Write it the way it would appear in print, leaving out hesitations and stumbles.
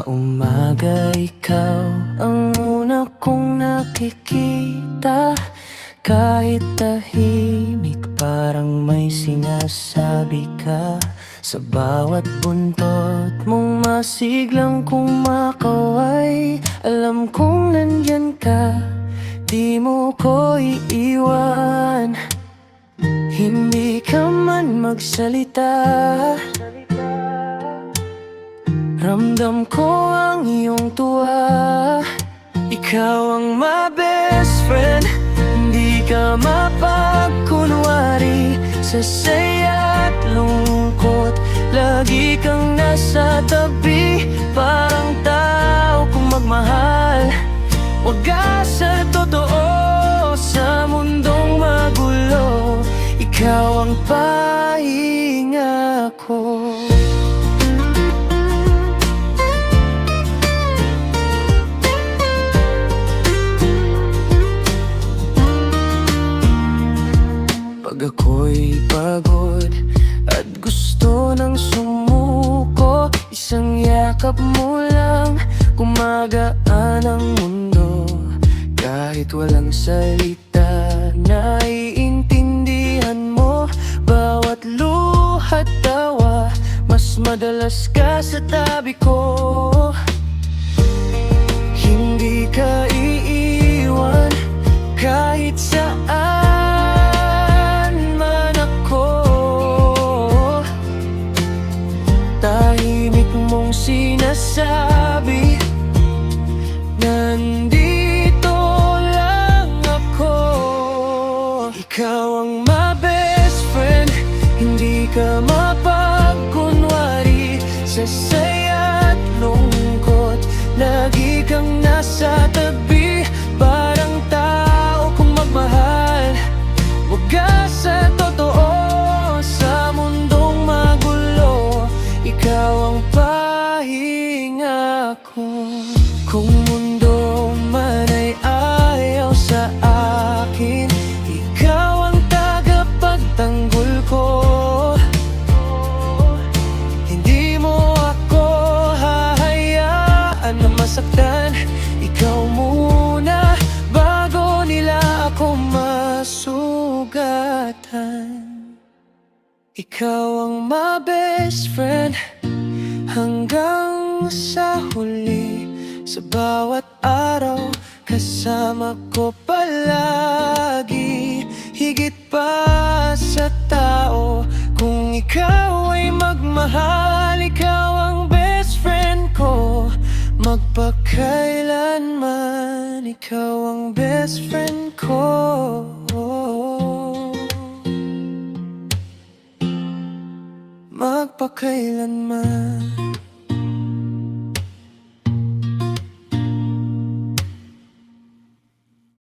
Sa umaga ikaw ang una kong nakikita. Kahit tahimik parang may sinasabi ka. Sa bawat buntot mong masiglang kumakaway, alam kong nandyan ka, di mo ko iiwan. Hindi ka man magsalita, ramdam ko ang iyong tuwa. Ikaw ang my best friend, hindi ka mapagkunwari. Sa saya at lungkot, lagi kang nasa tabi. Parang tao kong magmahal, wagas sa totoo. Sa mundong magulo, ikaw ang pahinga ko. Pag ako'y pagod at gusto nang sumuko, isang yakap mo lang, gumagaan ang mundo. Kahit walang salita, naiintindihan mo bawat luha at tawa. Mas madalas ka sa tabi ko, hindi ka iiwan kahit saan. Tahimik mong sinasabi, nandito lang ako. Ikaw ang my best friend, hindi ka mapagkunwari. Sa saya at lungkot, lagi kang nasa tabi. Parang tao kong magmahal, wagas sa totoo. Sa mundong magulo, ikaw ang pahinga ko. Kung mundo man ay ayaw sa akin, ikaw ang tagapagtanggol ko. Hindi mo ako hahayaan na masaktan. Ikaw muna bago nila ako masugatan. Ikaw ang my best friend hanggang sa huli. Sa bawat araw kasama ko palagi, higit pa sa tao. Kung ikaw ay magmahal, ikaw ang best friend ko. Magpakailanman, ikaw ang best friend ko. Magpakailanman.